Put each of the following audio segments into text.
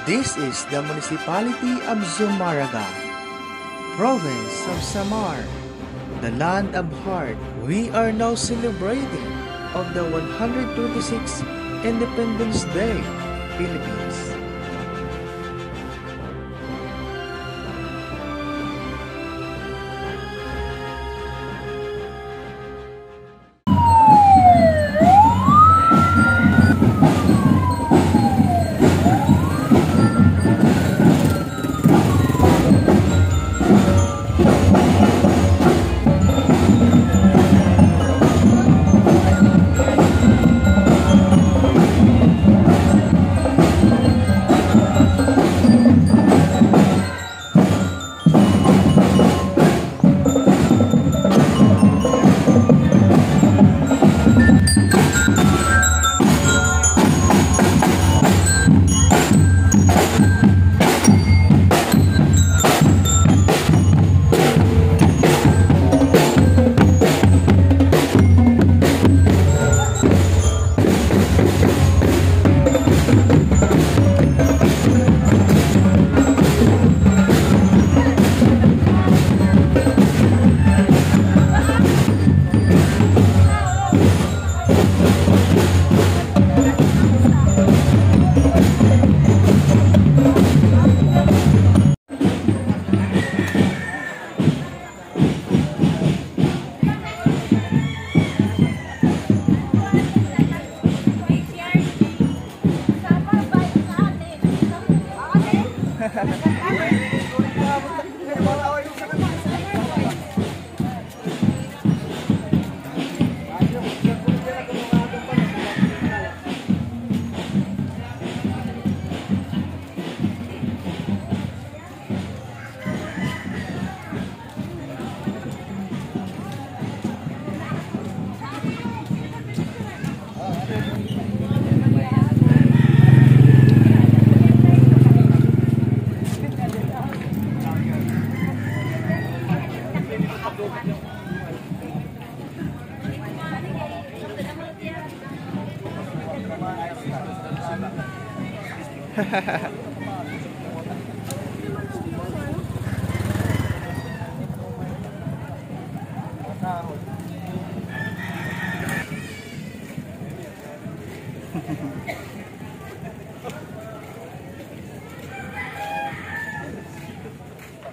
This is the municipality of Zumaraga, province of Samar, the land of heart. We are now celebrating of the 126th Independence Day, Philippines.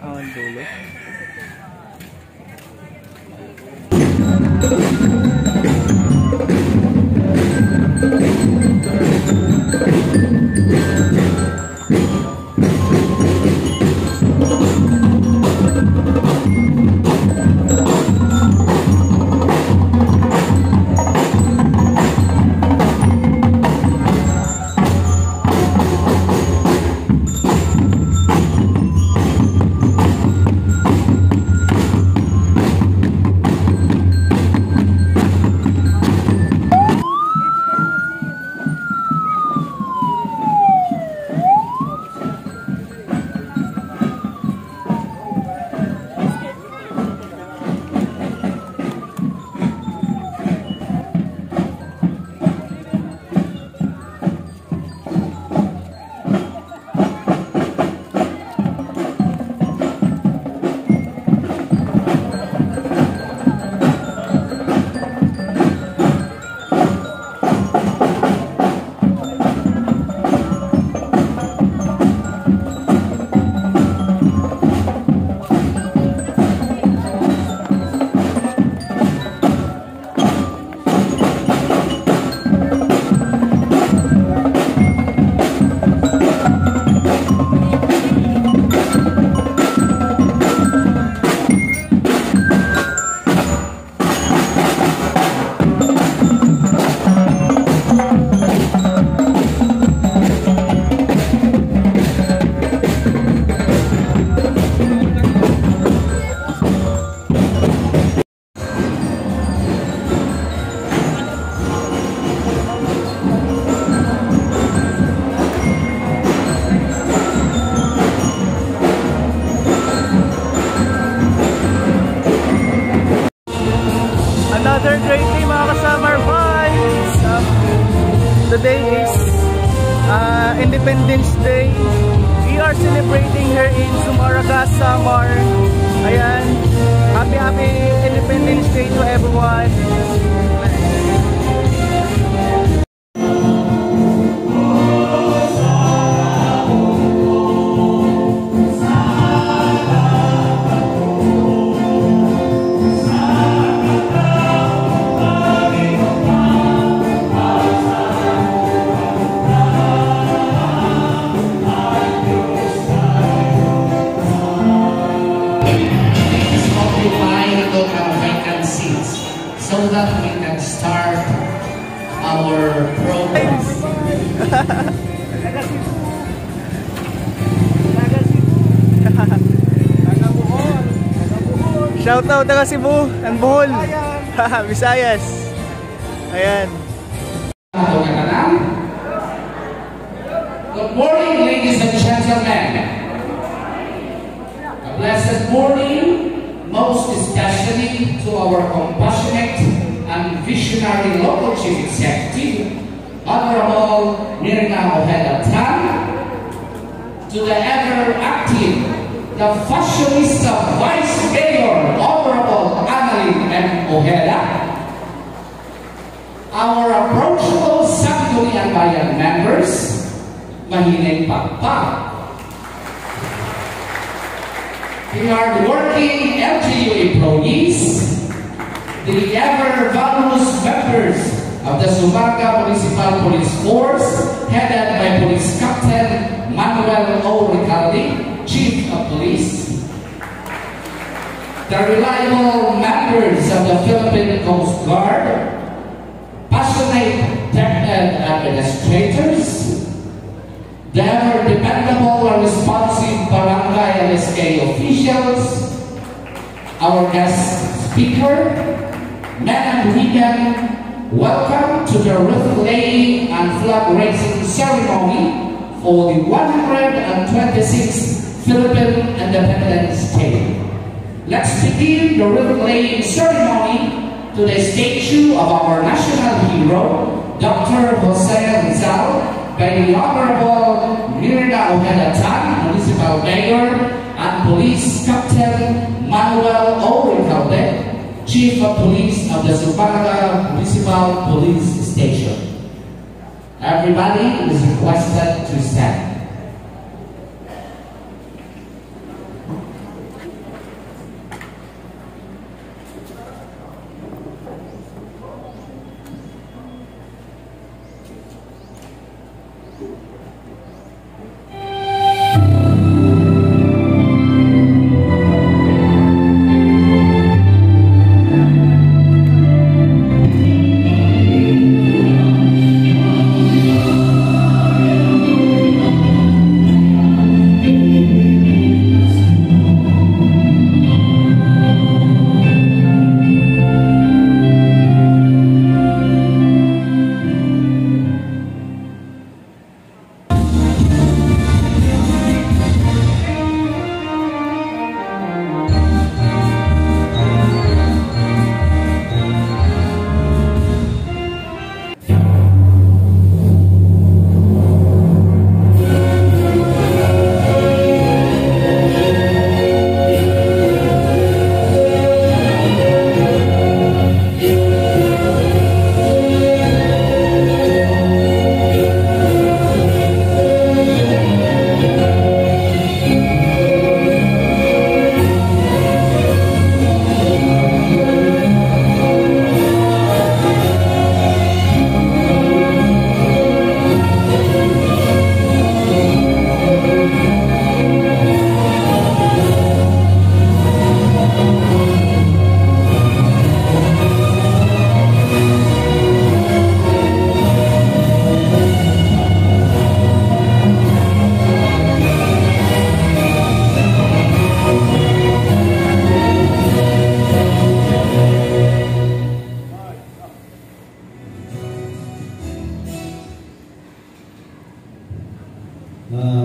Ang dulo. Independence Day. We are celebrating here in Zumaraga, Samar. Ayan. Happy Independence Day to everyone. So that we can start our program. Shout out taga Cebu and Bohol. Visayas. Ayan. Good morning, ladies and gentlemen. A blessed morning. Most especially to our compassionate and visionary local chief executive, Honorable Mirna Ojeda Tan, to the ever-active, the fashionista Vice Mayor, Honorable Annalyn M. Ojeda, our approachable Sangguniang Bayan members, Mahining Pagpag, the hard-working LGU employees, the ever-valuous members of the Zumaraga Municipal Police Force, headed by Police Captain Manuel O. Ricaldi, Chief of Police, the reliable members of the Philippine Coast Guard, passionate tech-ed administrators, the ever-dependable and responsive barangay and SK officials, our guest speaker, men and women, welcome to the wreath-laying and flag-raising ceremony for the 126th Philippine Independence Day. Let's begin the wreath-laying ceremony to the statue of our national hero, Dr. Jose Rizal, by the Honorable Mirna Ojeda Tan, Municipal Mayor, and Police Captain Manuel O. Ricaldi, Chief of Police of the Zumaraga Municipal Police Station. Everybody is requested to stand.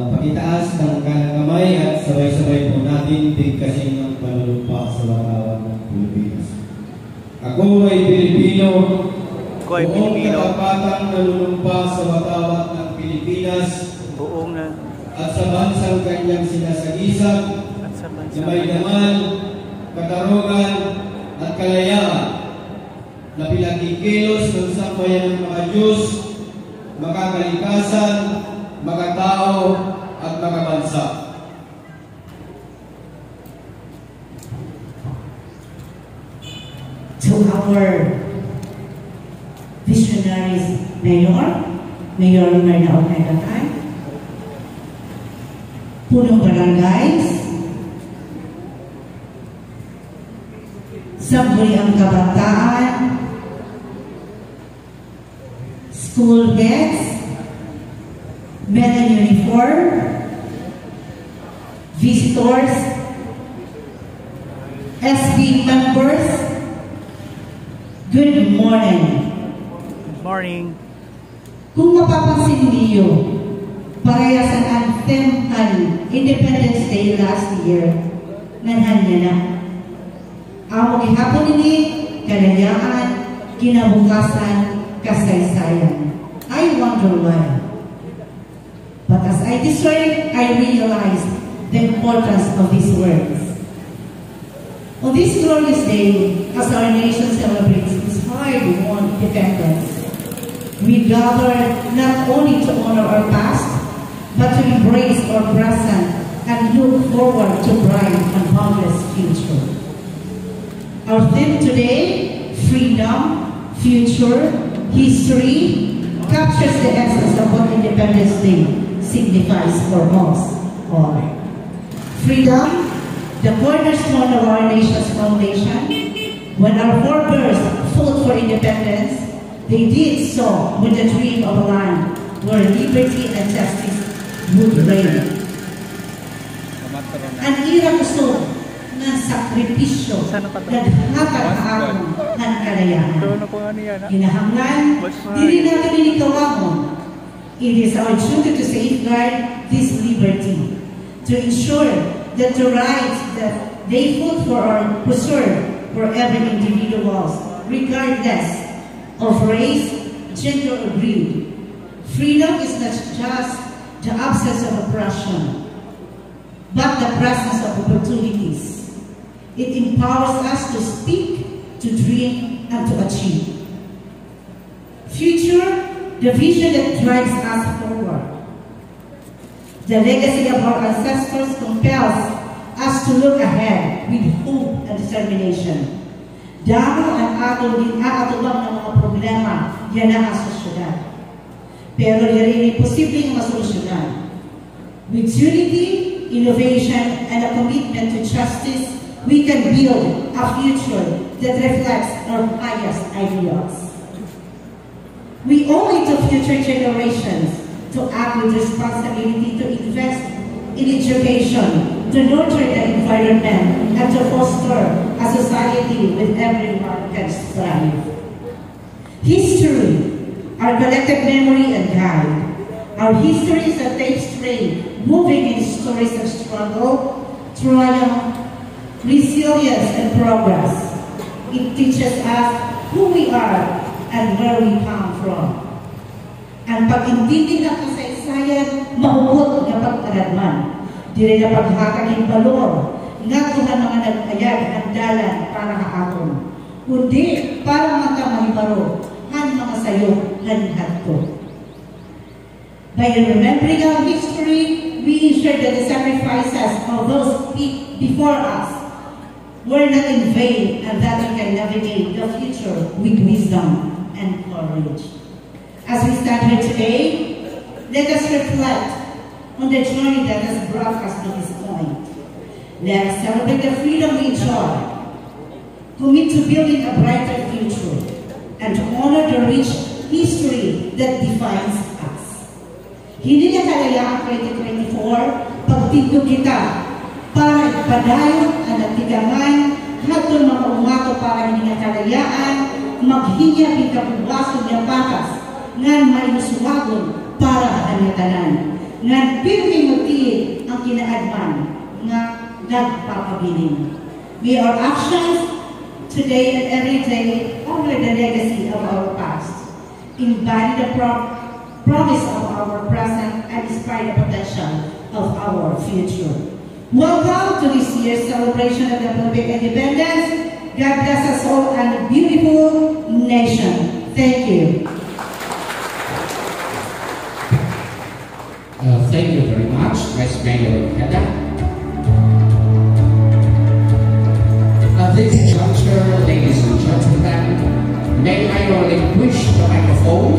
Pakitaas ng kanang kamay at sabay-sabay po natin bigkasin ng panunumpa sa bawat ng Pilipinas. Ako ay Pilipino. Buong katapatang nanunumpa sa bawat ng Pilipinas buong at sa bansang kanyang sinasagisag at sa na may daman, katarugan at kalayaan na pinagkikilos ng sambayan ng mga Diyos, mga kalikasan, mga tao at mga bansa. To our visionaries, Mayor Merna Omegatay, punong barangays, sangguniang kabataan, school heads, men in uniform, visitors, SB members, good morning. Good morning. Kung mapapansin niyo, parehas ang anthem ng Independence Day last year, nanhan niya na. Ang gihapon ini, kalayaan, kinabukasan, kasaysayan. I wonder why. But as I discern, I realized the importance of these words. On this glorious day, as our nation celebrates its hard-won independence, we gather not only to honor our past, but to embrace our present and look forward to bright and boundless future. Our theme today, freedom, future, history, captures the essence of what Independence Day signifies for us all. Freedom, the cornerstone of our nation's foundation. When our forebears fought for independence, they did so with the dream of a land where liberty and justice would reign. Ang ira gusto ng sakripisyo na nakakaahon ng kalayaan. Hinahanglan, dili natin inikawamon. It is our duty to safeguard this liberty, to ensure that the rights that they fought for are preserved for every individual, regardless of race, gender, or breed. Freedom is not just the absence of oppression, but the presence of opportunities. It empowers us to speak, to dream, and to achieve. Future, the vision that drives us forward. The legacy of our ancestors compels us to look ahead with hope and determination. Damo ang atubang ng mga problema yan ang sosyedad. Pero yan ay posibleng masolusyonan. With unity, innovation, and a commitment to justice, we can build a future that reflects our highest ideals. We owe it to future generations to act with responsibility, to invest in education, to nurture the environment, and to foster a society with everyone can strive. History, our collective memory and guide. Our history is a tapestry moving in stories of struggle, triumph, resilience, and progress. It teaches us who we are and where we come from. Ang pag-intindi ng kasaysayan, mahugot na pagkaradman. Dili na paghatag ng balor, nga kuhan mga nag-ayag ng dalan para haakon. Kundi para makamahibaro, han mga sayo, hanhat ko. By remembering our history, we ensure that the sacrifices of those before us were not in vain, and that we can navigate the future with wisdom and courage. As we stand here today, let us reflect on the journey that has brought us to this point. Let us celebrate the freedom we enjoy, commit to building a brighter future, and to honor the rich history that defines us. Hindi na kalayaan 2024, pagtindog kita para ipadayon ang nagtigamay, hatun mga umato para hindi nga kalayaan, maghinya bikabuwaso niya patas, ngan may musuwagon para kanitanan, ngan pirmi magtiid ang kinaadman, nga nagpapabiling. May our actions today and every day honor the legacy of our past, embody the promise of our present, and inspire the potential of our future. Welcome to this year's celebration of the Philippine independence. God bless us all and a beautiful nation. Thank you. Thank you very much, Vice Mayor Hedda. At this juncture, ladies and gentlemen, may I relinquish the microphone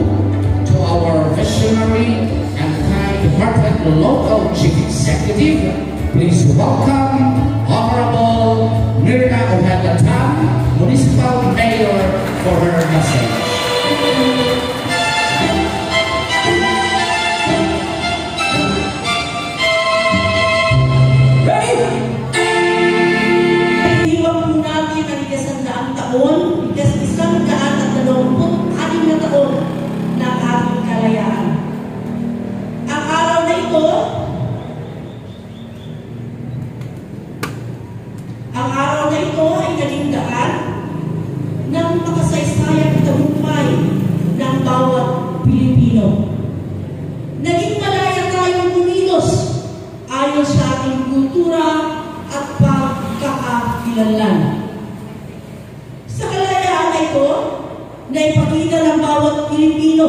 to our visionary and kind-hearted local chief executive. Please welcome Honorable Myrna Ojeda Tam, Municipal Mayor, for her message. Iwan po natin ang 100 taon, 126 na taon ng ating kalayaan. Ang araw na ito, ay naging daan ng makasaysayang tagumpay ng bawat Pilipino. Naging malaya tayong kumilos ayon sa ating kultura at pagkakakilanlan. Sa kalayaan na ito, naipakita ng bawat Pilipino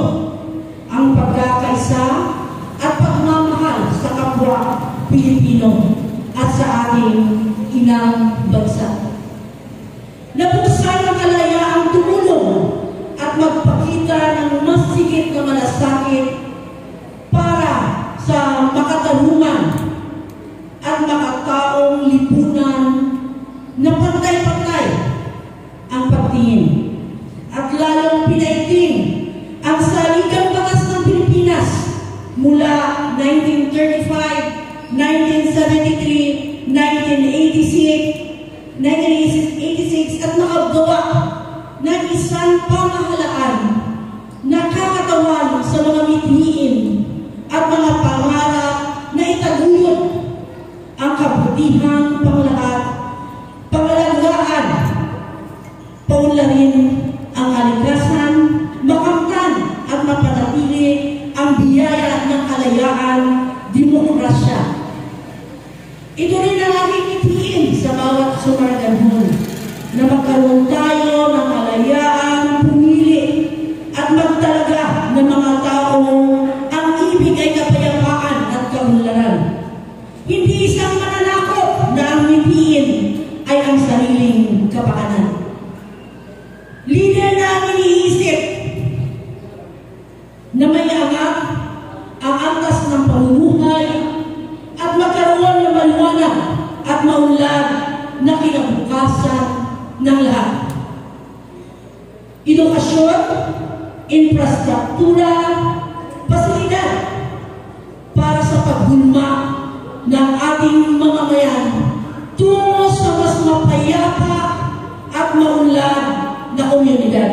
ang pagkakaisa at pagmamahal sa kapwa Pilipino at sa ating inang bansa. Nabuksan ang kalayaang tumulong at magpakita ng mas sigit na malasakit para sa makatarungan at makataong lipunan na pantay-pantay ang pagtingin at lalong pinaiting ang saligang batas ng Pilipinas mula 1935, 1973, 1986 at nakagawa ng isang pamahalaan na kakatawan sa mga mithiin at mga pangarap na itaguyod ang kabutihang panglahat, pangalagaan, paunlarin ang kalikasan, makamtan at mapanatili ang biyaya ng kalayaan, demokrasya. Ito rin ang aking mithiin sa bawat Sumaraganhon na magkaroon tayo ng kalayaan, pumili at magtalaga ng mga taong ang ibig ay kapayapaan at kaunlaran. Hindi isang mananakot na ang mithiin ay ang sariling kapakanan. Leader na ang iniisip na may angat ang antas ng pamumuhay at magkaroon ng maliwanag at maunlad na kinabukasan ng lahat. Edukasyon, infrastruktura, pasilidad para sa paghulma ng ating mamamayan tungo sa mas mapayapa at maunlad na komunidad.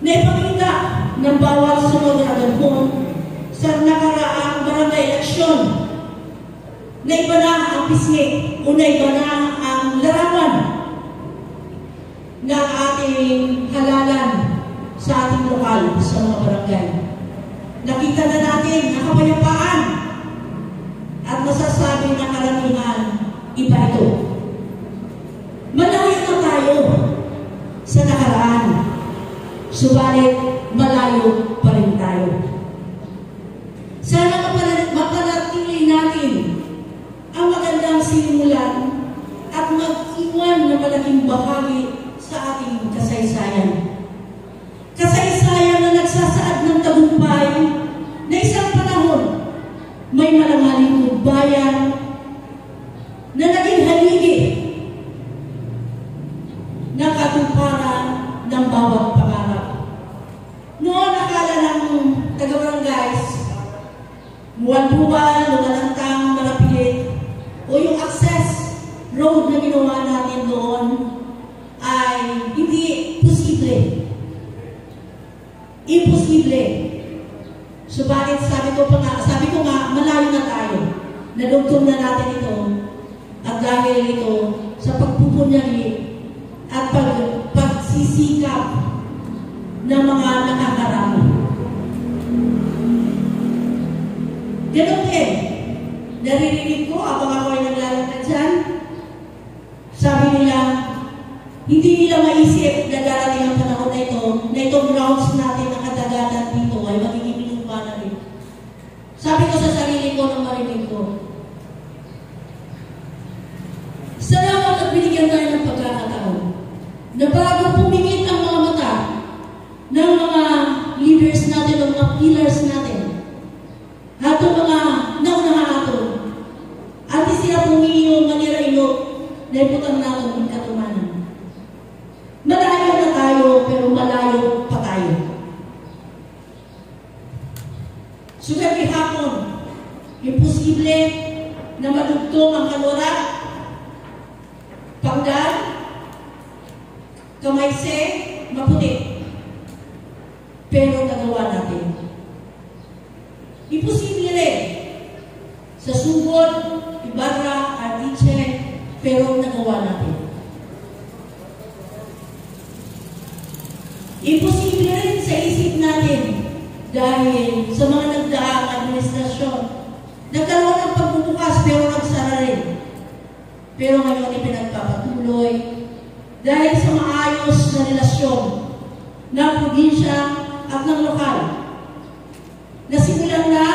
Naipakita ng bawat Sumaraganhon sa nakaraang barangay eleksyon na iba na ang pisngi o na iba na ang larawan ng ating halalan sa ating lokal sa mga barangay. Nakita na natin ang kapayapaan at masasabi na karamihan iba ito. Malayo na tayo sa nakaraan, subalit malayo pa rin tayo. Sana mapanatili natin ang magandang sinimulan at mag-iwan na malaking bahagi sa ating kasaysayan. Kasaysayan na nagsasaad ng tagumpay na isang panahon may malangaling bayan na naging haligi ng katuparan ng bawat pangarap. Noon akala ng taga-barangays, buwan-buwan, lumalantang, malapilit, o yung access road na ginawa natin doon ay hindi posible. Imposible. Subalit sabi ko nga, malayo na tayo. Nadugtong na natin ito. At dahil ito, sa pagpupunyagi at pagsisikap ng mga nakakarami. Ganun din. Naririnig ko, habang ako ay naglalakad dyan, sabi nila, hindi nila maisip na darating ang panahon na itong grounds natin na kadagatan dito ay magiging inupa na rin. Sabi ko sa sarili ko nang marinig ko, salamat at binigyan tayo ng pagkakataon na bago pumikit ang mga mata ng mga leaders natin, ng mga pillars natin, at ang mga naunahan ato, at sila pumiyo manira-ino na iputang natin ng katumanan. Malayo na tayo, pero malayo pa tayo. Sugat hapon, imposible na madugtong ang kalura, pangdan, kamayse, maputi. Pero nagawa natin. Imposible rin. Sa Sugod, Ibarra, Artiche, pero nagawa natin. Imposible rin sa isip natin dahil sa mga nagdaang administrasyon. Nagkaroon ng pagbubukas pero nagsara rin. Pero ngayon ipinagpapatuloy dahil sa maayos na relasyon ng probinsya at ng lokal. Nasimulan na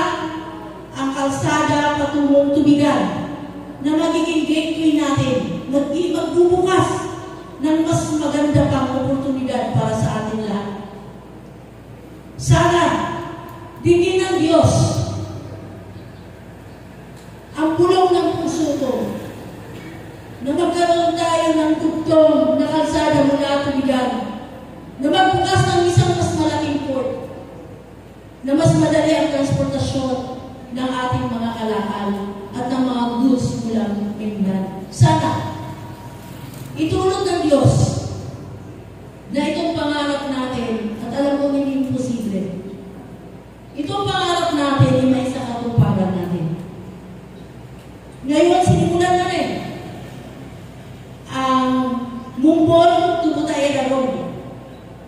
ang kalsada patungong Tubigan na magiging gateway natin, magbubukas ng mas maganda pang oportunidad para sa atin lahat. Sana, digin ng Diyos ang bulong ng puso ko na magkaroon tayo ng tugtong na kalsada mula Tubigan, na magbukas ng isang mas malaking port, na mas madali ang transportasyon ng ating mga kalakal at ng mga goods mula England. Sana, itulong ng Diyos na itong pangarap natin, at alam ko hindi imposible, itong pangarap natin ay may isa katuparan natin. Ngayon, sinimulan na rin ang Mumbol to Butaera Road.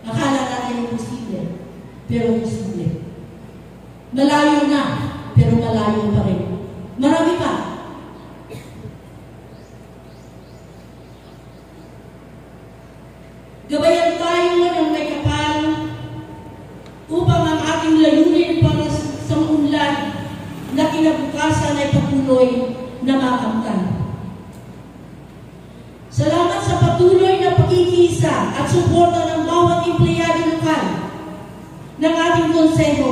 Akala natin imposible, pero posible. Malayo na, pero malayo pa rin. Marami pa. Gabayan tayo ng may kapal upang ang ating layunin para sa maunlad na kinabukasan ay patuloy na makamtan. Salamat sa patuloy na pagkikisa at suporta ng bawat empleyado lokal ng ating konseho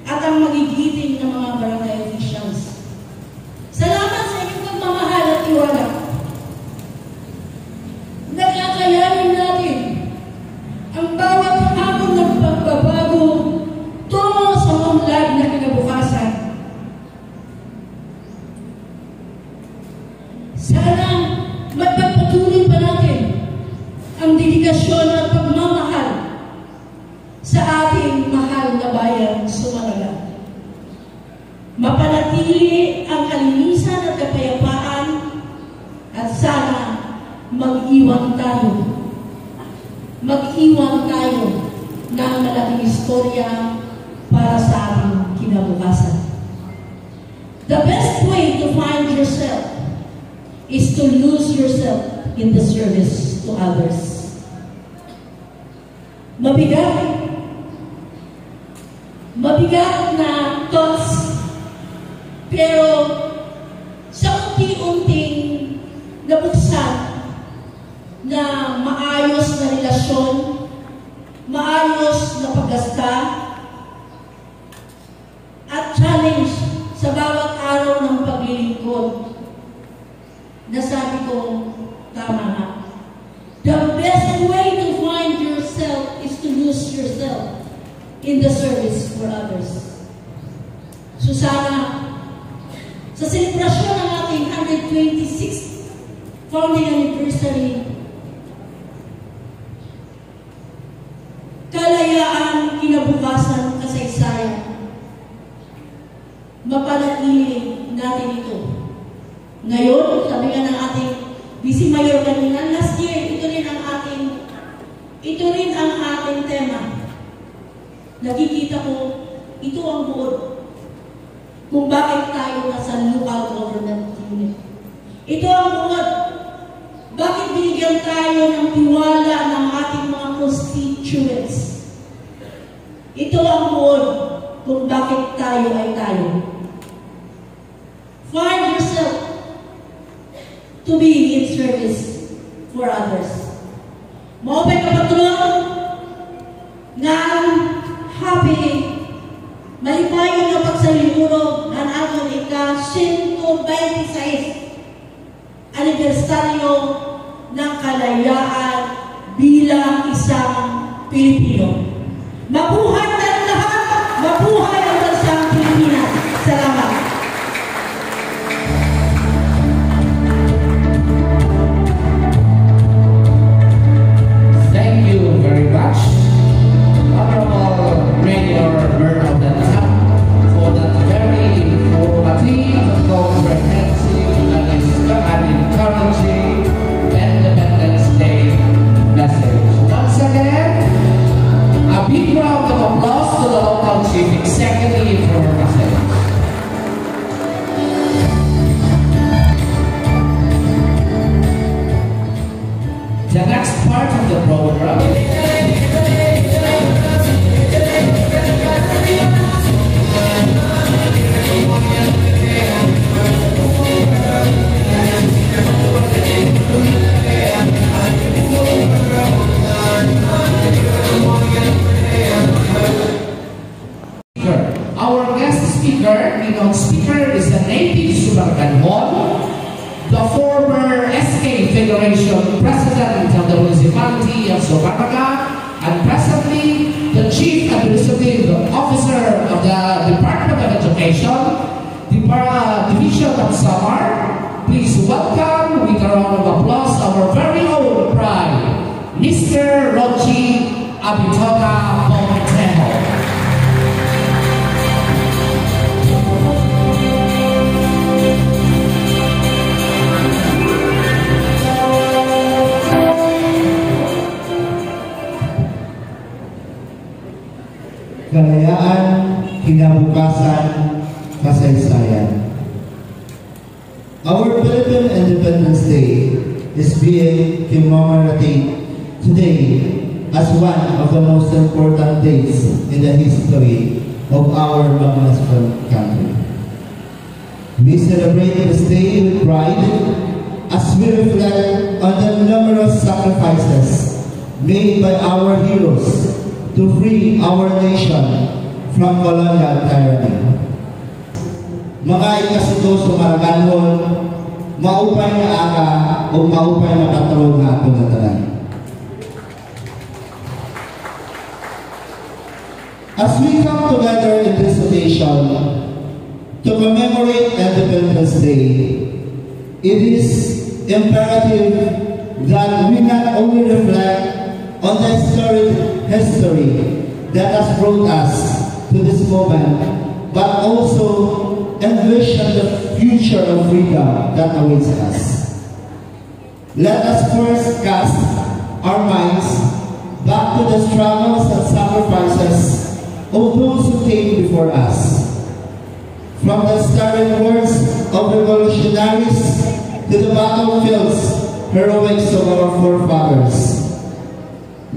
at ang magigiting ng mga barangay officials. Salamat sa inyong pagmamahal at tiwala. Nagkakayanin natin ang bawat hamon ng pagbabago tungo sa maunlad na kinabukasan. Sana magpapatuloy pa natin ang dedikasyon at pagmamahal sa ating mahal na bayan Sumaraga. Mapanatili ang kalinisan at kapayapaan at sana mag-iwan tayo ng malaking istorya para sa ating kinabukasan. The best way to find yourself is to lose yourself in the service to others. Mabigat na thoughts, pero sa unti-unting nabuksan na maayos na relasyon, maayos na paggasta, at challenge sa bawat araw ng paglilingkod, nasabi ko, tama na. The best way to find yourself is to lose yourself in the service for others. So sana, sa selebrasyon ng ating 126th founding anniversary, kalayaan, kinabukasan, kasaysayan, mapanatili natin ito. Ngayon, sabi nga ng ating Vice Mayor kanina, last year, ito rin ang ating tema. Nakikita ko, ito ang buod kung bakit tayo nasa local government unit. Ito ang buod. Bakit binigyan tayo ng tiwala ng ating mga constituents? Ito ang buod kung bakit tayo ay tayo. Find yourself to be in service for others. Maupay kapatulong nga happy malipayo na pagsalimuro ng ating ika-126 anibersaryo ng kalayaan bilang isang Pilipino. Mabuhay tayong lahat! Mabuhay ang bansang Pilipinas! Salamat! Thank you very much, Honorable Mayor Bernardo, for that very informative, comprehensive, and encouraging Independence Day message. Once again, a big round of applause to the local chief executive for her message. The next part of the program our guest speaker, keynote speaker, is a native Subarganhon, the former SK Federation President of the Municipality of Subarga, and presently the Chief Administrative Officer of the Department of Education, Division of Samar. Please welcome with a round of applause our very own pride, Mr. Rochi Abitoga Montero. Kalayaan, kinabukasan, kasaysayan. Our Philippine Independence Day is being commemorated today as one of the most important days in the history of our magnificent country. We celebrate this day with pride as we reflect on the numerous sacrifices made by our heroes to free our nation from colonial tyranny. Mga ikasuto Sumarganhon, maupay na aga o maupay na katarong na ito na tanan. As we come together in this occasion to commemorate Independence Day, it is imperative that we not only reflect on the history that has brought us to this moment, but also envision the future of freedom that awaits us. Let us first cast our minds back to the struggles and sacrifices of those who came before us. From the stirring words of revolutionaries to the battlefields heroics of our forefathers.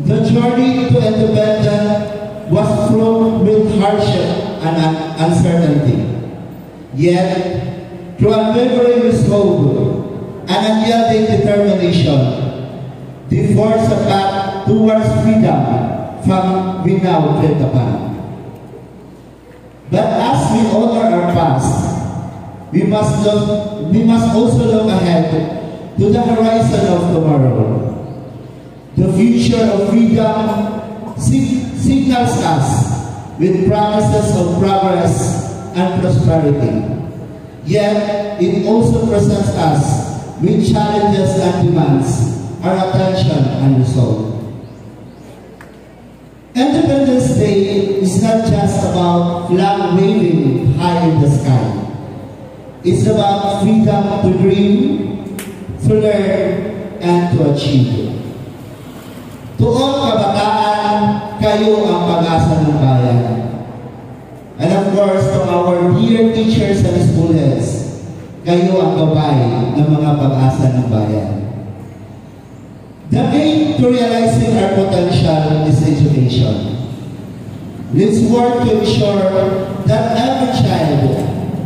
The journey to independence was fraught with hardship and uncertainty. Yet, through unwavering resolve and unyielding determination, they forged a path towards freedom from we now tread upon. But as we honor our past, we must also look ahead to the horizon of tomorrow. The future of freedom signals us with promises of progress and prosperity. Yet, it also presents us with challenges and demands our attention and resolve. Independence Day is not just about flag waving high in the sky. It's about freedom to dream, to learn, and to achieve. Tuon kabataan, kayo ang pag-asa ng bayan. And And of course, to our dear teachers and school heads, kayo ang gabay ng mga pag-asa ng bayan. The key to realizing our potential is education. Let's work to ensure that every child,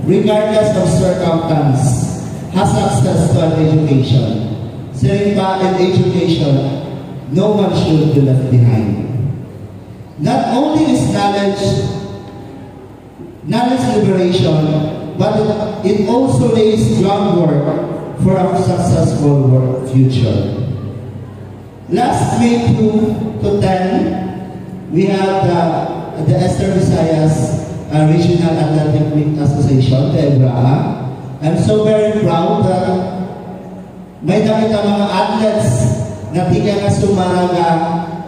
regardless of circumstance, has access to an education. Saying back in education, no one should be left behind. Not only is knowledge liberation, but it also lays groundwork for a successful future. Last May 2 to 10, we have the Esther Visayas Regional Athletic League Association, the EBRAA. I'm so very proud that may nakita mga athletes na tiga nga Sumaraga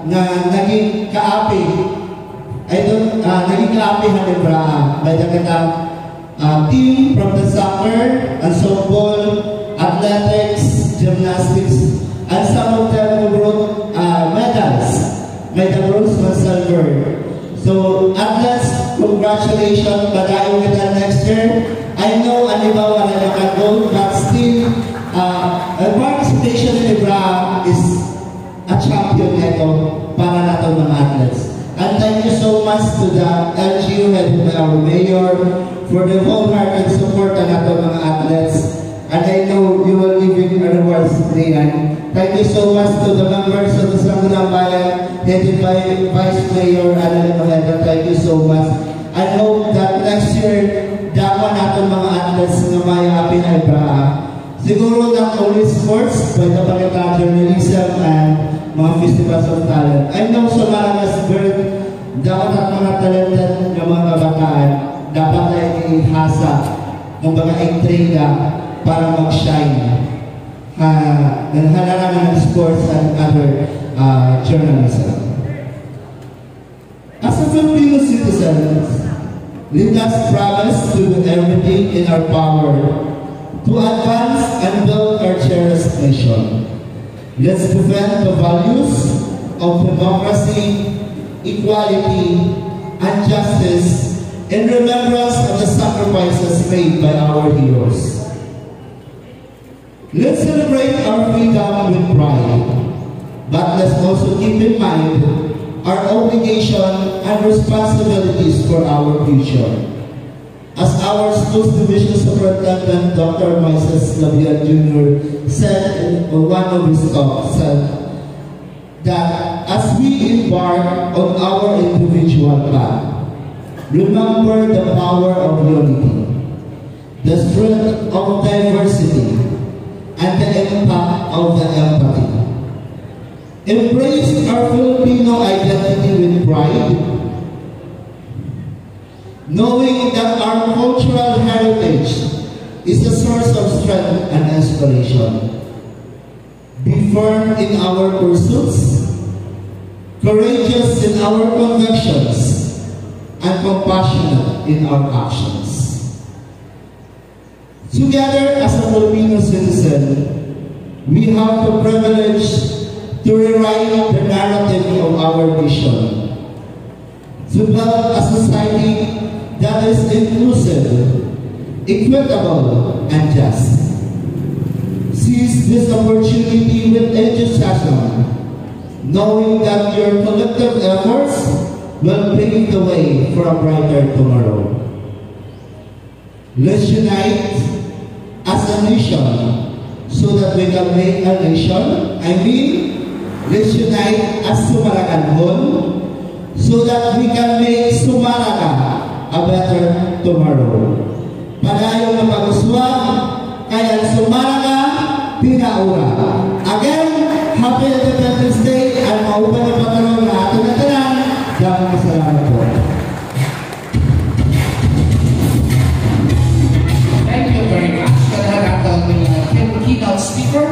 na naging kaapi. Naging kaapi ng EBRAA. May nakita team from the soccer and softball, athletics, gymnastics, and some of them who brought medals, may the bronze and silver. So, athletes, congratulations, padayon kita next year. I know, alibawa na naman gold, but still, participation in EBRAA is a champion nito para nato mga athletes. And thank you so much to the LGU and our mayor for the wholehearted support na nato mga athletes. And I know you will be giving rewards today. Thank you so much to the members of the Sangguniang Bayan, headed by Vice Mayor Annalyn Ojeda. Thank you so much. I hope that next year, dapat natin mga athletes na mayapin ay EBRAA. Siguro not only sports, but the pagkata journalism and mga festivals of talent. I know sa Malagas Bird, dapat at mga talented na mga kabataan, dapat na ihasa ng mga intriga para mag-shine ng halalan ng sports and other journalism. As a Filipino citizens, let us promise to do everything in our power to advance and build our cherished nation. Let's defend the values of democracy, equality, and justice in remembrance of the sacrifices made by our heroes. Let's celebrate our freedom with pride, but let's also keep in mind our obligation and responsibilities for our future. As our Schools Division Superintendent, Dr. Moises Labian Jr. said in one of his talks, that as we embark on our individual path, remember the power of unity, the strength of diversity, and the impact of the empathy. Embrace our Filipino identity with pride, knowing that our cultural heritage is a source of strength and inspiration. Be firm in our pursuits, courageous in our convictions, and compassionate in our actions. Together as a Filipino citizen, we have the privilege to rewrite the narrative of our vision, to build a society that is inclusive, equitable, and just. Seize this opportunity with enthusiasm, knowing that your collective efforts will pave the way for a brighter tomorrow. Let's unite as a nation so that we can make a nation. Let's unite as Sumaraganhon so that we can make Sumaraga a better tomorrow. Padayon na pag-uswag, kaya Sumaraga, pinaura. Again, Happy Independence Day at mauban na patalong na ating natanan. Dapat salamat po. Thank you very much. Kadahagan ang keynote speaker,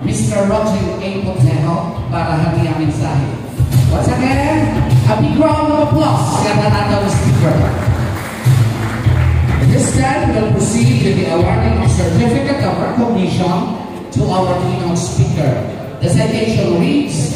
Mr. Roger A. Potejo, para hati ang mensahe. Once again, a big round of applause sa natatawag speaker. This time, we'll proceed with the awarding of certificate of recognition to our keynote speaker. The citation reads,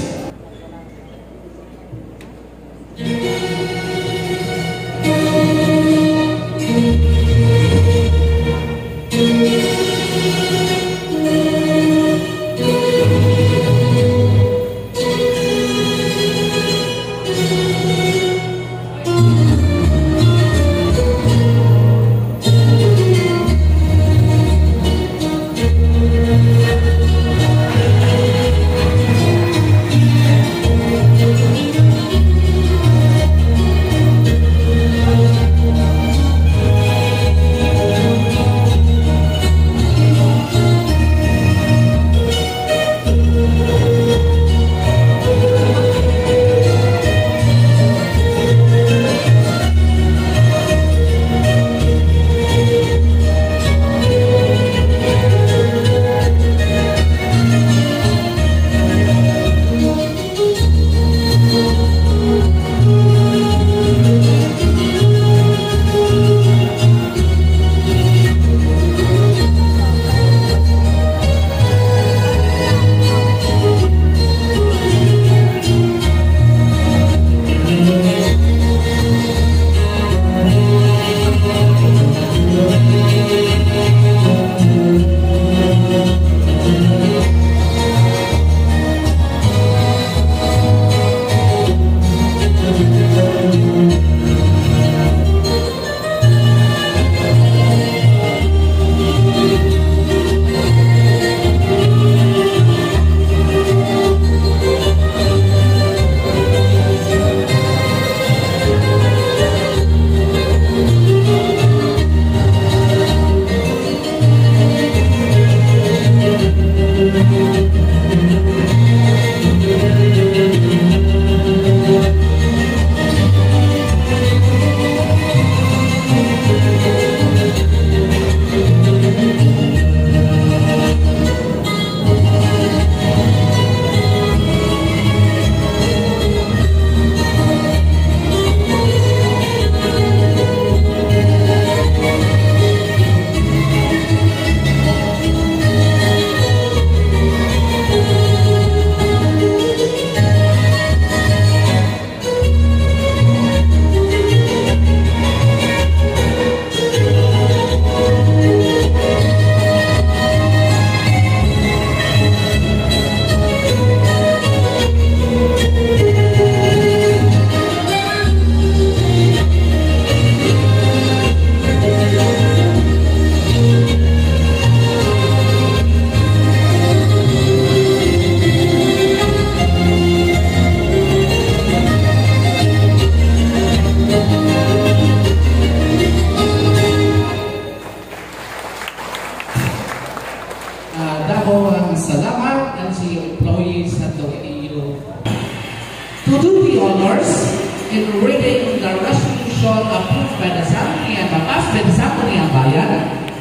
in reading the resolution approved by the Sangguniang passed by the Sangguniang Bayan.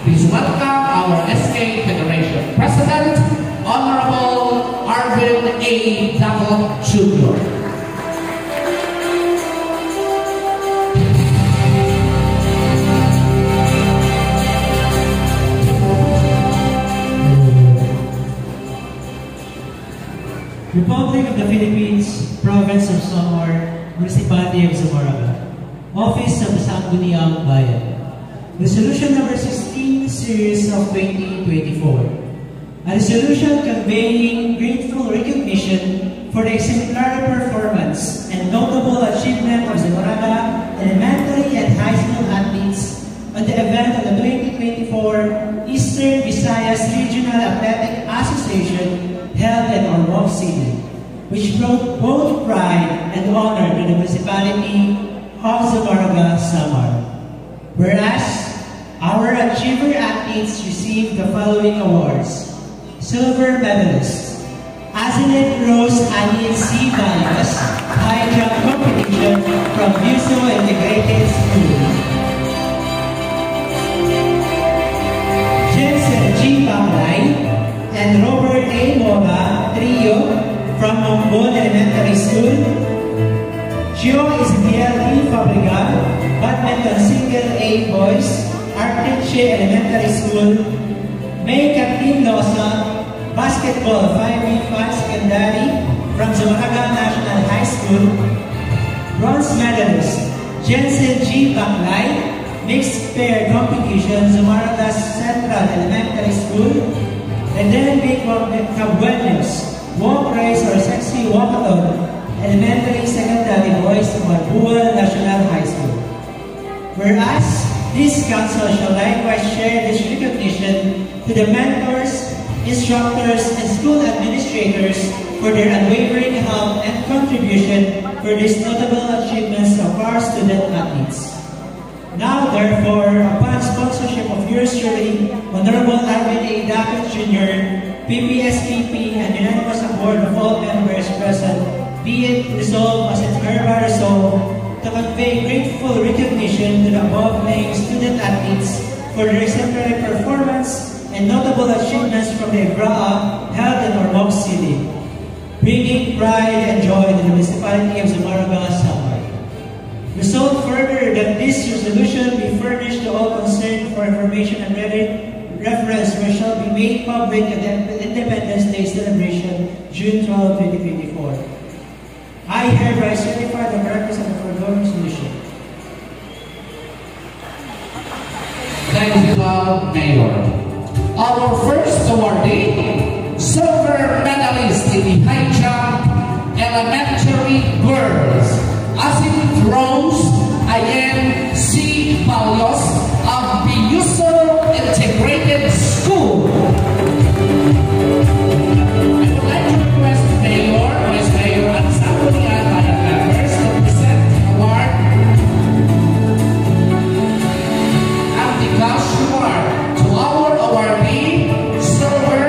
Please welcome our SK Federation President, Honorable Arvin A. Dacot Jr. Republic of the Philippines, Province of Samar, Municipality of Zamboanga, Office of the Sangguniang Bayan. Resolution number 16, Series of 2024. A resolution conveying grateful recognition for the exemplary performance and notable achievement of Zamboanga elementary and high school athletes at the event of the 2024 Eastern Visayas Regional Athletic Association held in Ormoc City, which brought both pride and honor to the municipality of Zamboanga, Samar. Whereas, our achiever athletes received the following awards. Silver medalist, Azinet Rose Anil C. Valles, high jump competition from Buso Integrated School. Jensen G. Panglay and Robert A. Moga Trio from Mongbon Elementary School. Gio Isbiel D. Fabriga, Badminton Single A Boys, Artiche Elementary School. May Kathleen Lawson, Basketball 5v5 Secondary from Zamboanga National High School. Bronze medalist, Jensen G. Panglay, Mixed Pair Competition, Zamboanga Central Elementary School. And then big Cabuenos, walk race or sexy walkathon, elementary secondary boys from Malbual National High School. Whereas, this council shall likewise share this recognition to the mentors, instructors, and school administrators for their unwavering help and contribution for these notable achievements of our student athletes. Now, therefore, upon sponsorship of yours truly, Honorable Arvin A. Dacot Jr., PPSPP, and unanimous award of all members present, be it resolved as it hereby resolved to convey grateful recognition to the above-named student athletes for their exemplary performance and notable achievements from the IBRAA held in Ormoc City, bringing pride and joy to the municipality of Zamboanga, Samar. Resolved further that this resolution be furnished to all concerned for information and reference, which shall be made public at the Independence Day celebration, June 12, 2024. I hereby certify the correctness of the foregoing resolution. Thank you, Mayor. Our first awardee, silver medalist in the high jump, elementary girls, Azinet Rose Ayen C. Paulos of Buso Integrated School. I would like to request Mayor, Vice Mayor, and Sangguniang Bayan members to present the award and the cash reward to our awardee, silver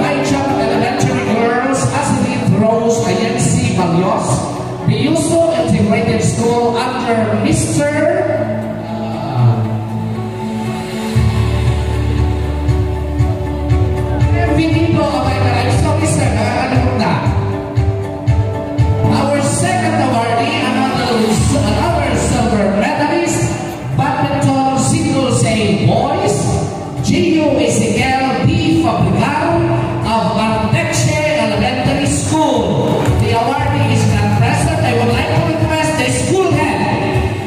high jump elementary girls, Azinet Rose Ayen C. Paulos, Buso Integrated School under Mr. Vinito. I'm sorry, sir. Our second awardee, another silver medalist, badminton singles A boys, Gio Ezequiel D. Fabrigan of Arteche Elementary School. The awardee is not present. I would like to request the school head,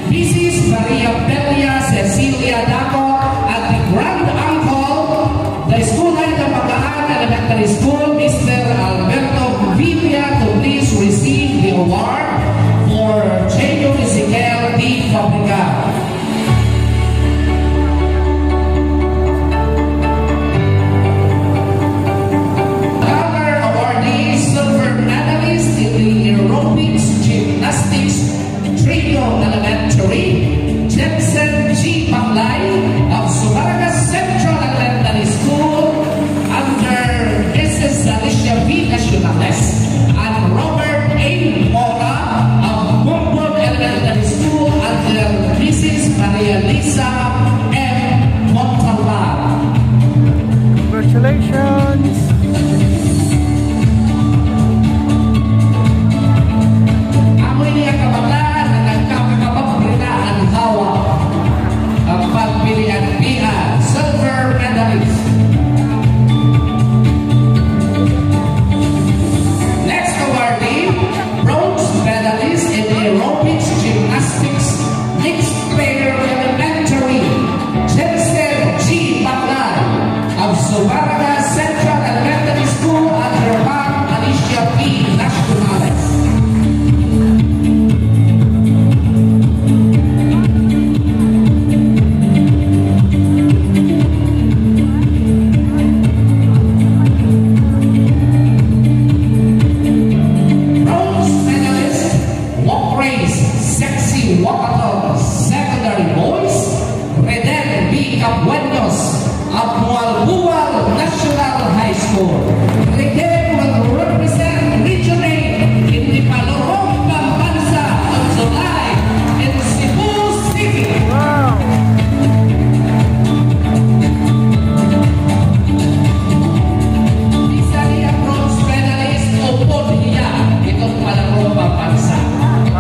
Mrs. Maria Pelia Cecilia Daco, and the grand uncle, the school head of Pagkaan Elementary School, Mr. Alberto Villa, to please receive the award for Gio Ezequiel D. Fabrigan. Gymnastics, Trio Elementary, Jensen G. Panglay of Zamboanga Central Elementary School under Mrs. Cabuenos of Mualbual National High School. Riquel will represent Region 8 in the Palorong Pambansa of July in Cebu City. Isa niya bronze medalist upod niya itong Palorong Pambansa. I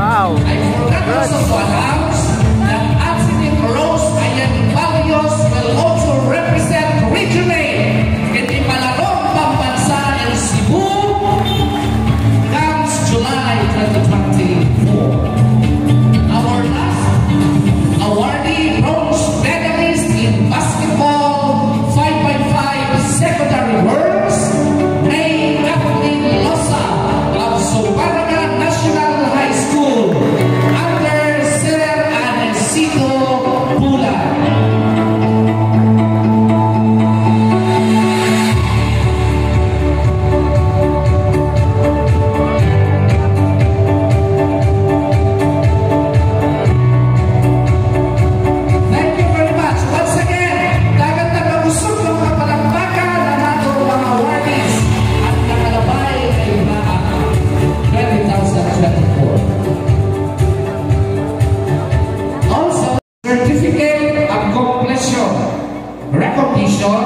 forgot also to announce that Athlete Rose Ayan Barrios will also represent Region 8 in the Palorong Pambansa in Cebu comes July 2024. Our last awardee, bronze medalist in basketball 5x5 secondary worlds, May Kathleen Losa of Zumaraga National High School under Sir Anesito Bulan. Thank you very much. Once again, dagat na kabusog ng kapalakpakan ng ating mga awardees at nakalabay kay Baak 2024. Also, certificate of completion recognition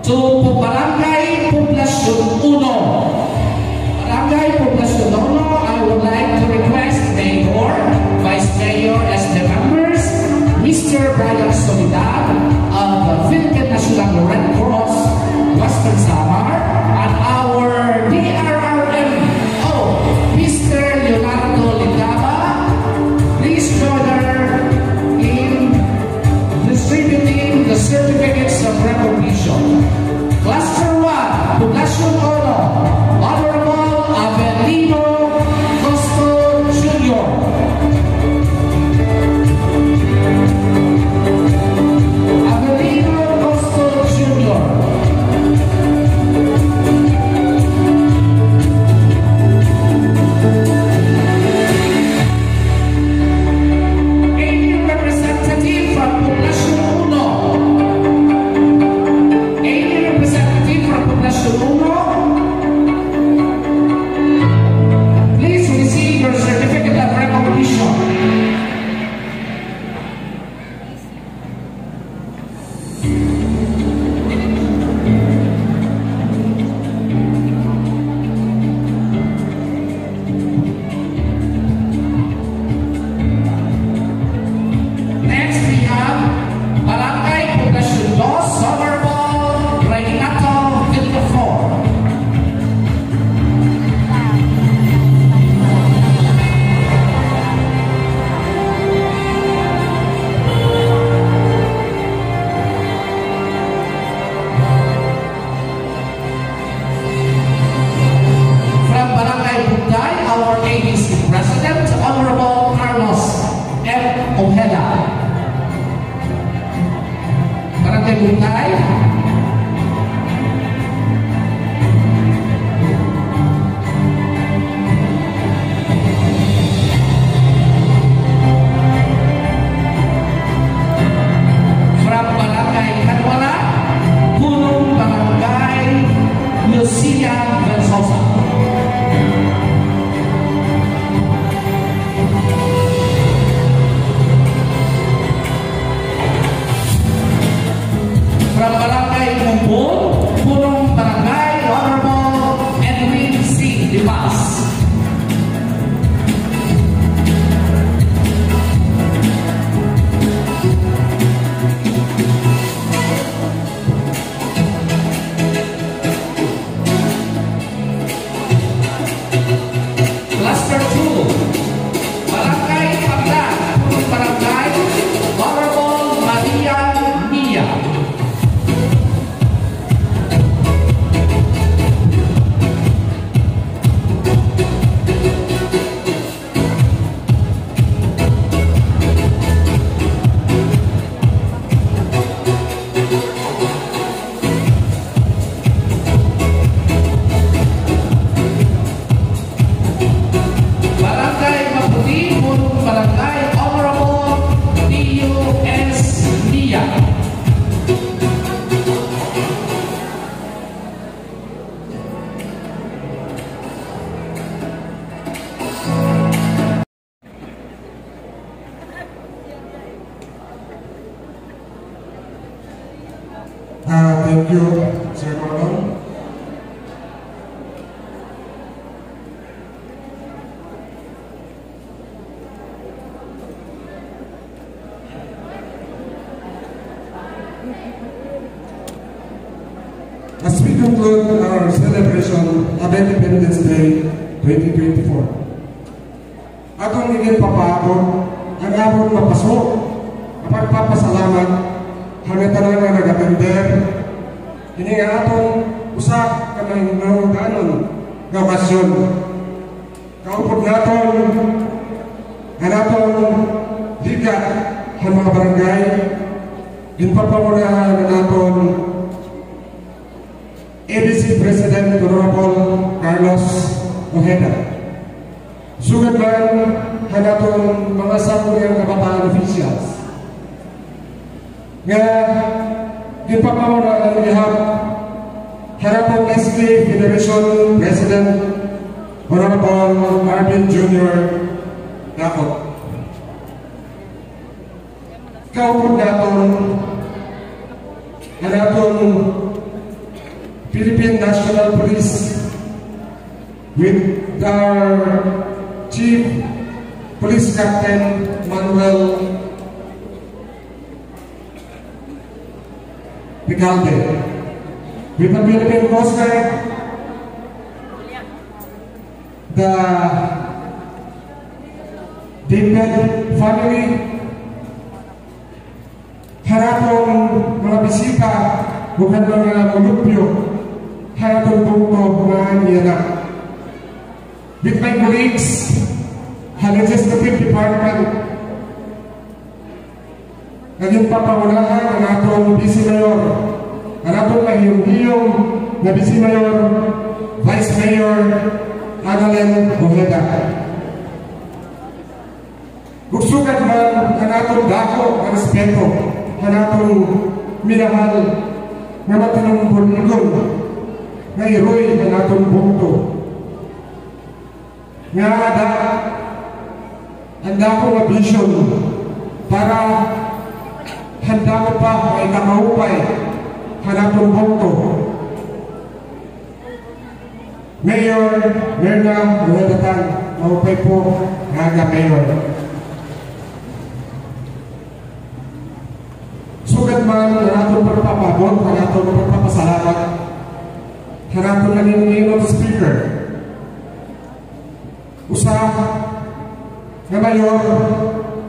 to Barangay Poblacion 1. Barangay Poblacion 1, I would like to request Mayor, Vice Mayor as the members, Mr. Brian Solidar of the Philippine National Red Cross, Western Samar, and our DRRMO, Mr. Leonardo Ligaba. Please join her in distributing the certificates of recognition. Cluster 1, Poblacion 1, Honorable Avelino Costo Jr. Avelino Costo Jr. Alien representative from Poblacion 1. Alien representative from Poblacion 1. Please receive your certificate of recognition. Next we have Barangay Poblacion 2, Honorable Renato Villafor. From Barangay Bugday, our ABC President, Honorable Carlos M. Ojeda. Barangay Bugday. From Barangay Kanwala, Punong Barangay Lucia Versosa. From Barangay Mumbol, Punong Barangay Honorable Edwin C. Dimas. Cluster 2, Barangay Pagdan, Punong Barangay Honorable Maria Mia. Thank you, Sir Marlon. As we conclude our celebration of Independence Day 2024, atong higit papaabot ang abot mapasok ang pagpapasalamat hanggang tanan nga nag-atender ini nga atong usa ka nanganon nga okasyon. Kaupod naton ang atong liga ang mga barangay ginpapamunahan na naton ABC President Honorable Carlos Ojeda. Sugad man hanatong mga sakuriang kabataan officials nga ginpapamunahan ng ihap hanatong Nestle Federation President Honorable Marvin Jr. Nakot. Kaupod naton hanatong Philippine National Police with our Chief Police Captain Manuel Picalde, with the Philippine Coast Guard, the David family, harapong mga bisita, bukan mga mulupyo, harapong bukto mga iyanak. With my colleagues, Legislative Department, naging papangunahan ang atong Vice Mayor, ang atong mahiyong-hiyong na Vice Mayor, Vice Mayor, Annalyn Ojeda. Gugsugan man ang atong dako ang respeto, ang atong minahal na matinong punigon, na iroy ang atong bukto. Nga handa ko nga vision para handa ko pa ay kamaupay hanapong bukto. Mayor Merna Uladatan, maupay po nga Mayor. Sugad man hanapong pagpapabot, hanapong pagpapasalamat, hanapong naniningin speaker. Usa nga Mayor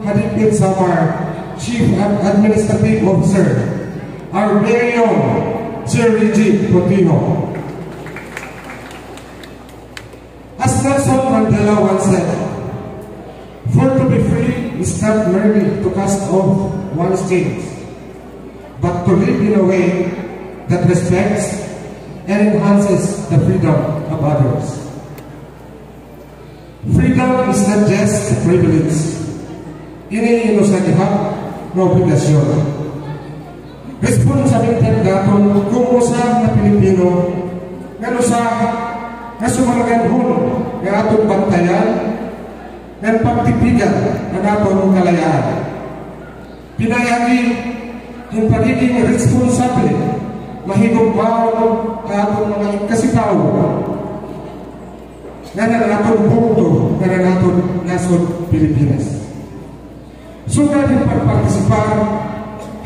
Hadipid Samar, Chief Administrative Officer, our very own Sir Reggie Portillo. As Nelson Mandela once said, for to be free is not merely to cast off one's chains, but to live in a way that respects and enhances the freedom of others. Freedom is not just a privilege. Iniino sa ihap na obligasyon. Responsibilidad naton kung usa na Pilipino nga usa nga sumalaganhon nga atong bantayan nga pagtipigan ang atong kalayaan. Pinayagi yung pagiging responsable, mahigugmaon ka atong mga ikasitaw nga nanatong bukto nga nanatong nasod Pilipinas. Sugad yung pagpartisipar,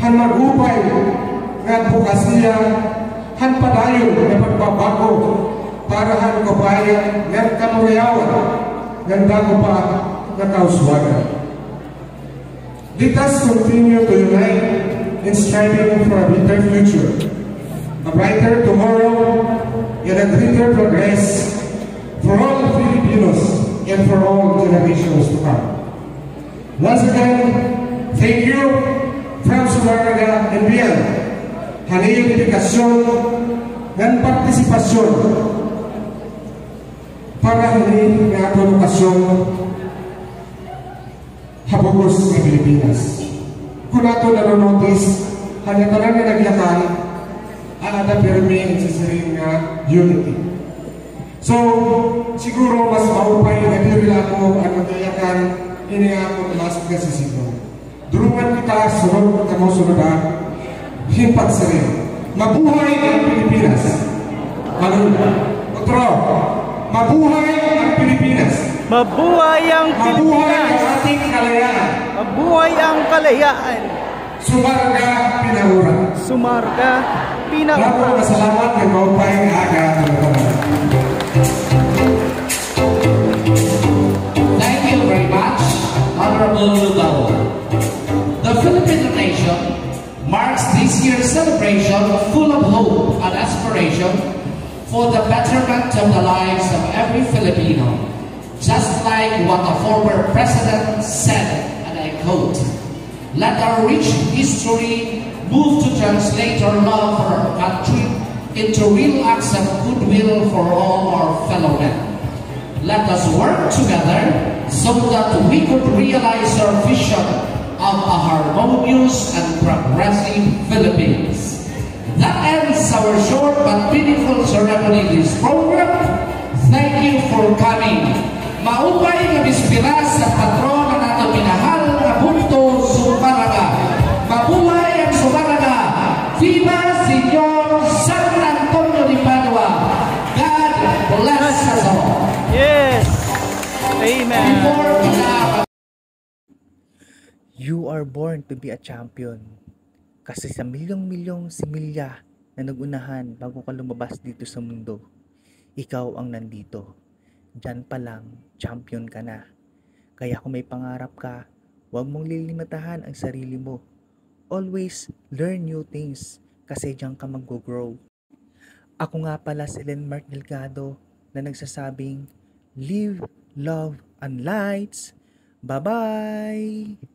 han mag-upay nga advokasya, han padayon nga pagbabago para han kabayan nga kamurayawan nga dago pa nga kauswagan. Let us continue to unite in striving for a better future, a brighter tomorrow, and a greater progress for all Filipinos and for all generations to come. Once again, thank you from Sumaraga and beyond. Haniyong dedikasyon ng partisipasyon para hindi na atong okasyon habugos ng Pilipinas. Kung ato nanonotice, hanya talang na nagyakan, ada permi sa siring unity. So, siguro mas maupay na diri ako ang nagyakan ini ako nalasog ka sa siguro. Durungan kita sunod ka mo sunudan, himpat sa rin. Mabuhay ang Pilipinas. Otro, mabuhay ang Pilipinas. Mabuhay ang Mabuhay ang Pilipinas. ating kalayaan. Mabuhay ang kalayaan. Sumarga Pinaura. Sumarga, Maraming Pinaura. salamat ng maupay aga. Thank you very much, Honorable Lugao. The Filipino nation marks this year's celebration full of hope and aspiration for the betterment of the lives of every Filipino. Just like what the former president said, and I quote, "Let our rich history move to translate our love for our country into real acts of goodwill for all our fellow men. Let us work together so that we could realize our vision of a harmonious and progressive Philippines." That ends our short but meaningful ceremony this program. Thank you for coming. Maupay nga bispira sa patron na nato minahal na Bunto Sumaraga. Mabuhay ang Sumaraga. Viva Señor San Antonio de Padua. God bless us all. Yes. Amen. Before You are born to be a champion. Kasi sa milyong-milyong similya na nagunahan bago ka lumabas dito sa mundo, ikaw ang nandito. Diyan pa lang, champion ka na. Kaya kung may pangarap ka, huwag mong lilimitahan ang sarili mo. Always learn new things kasi diyan ka mag-grow. Ako nga pala si Lenmark Delgado na nagsasabing, live, love, and lights. Bye-bye!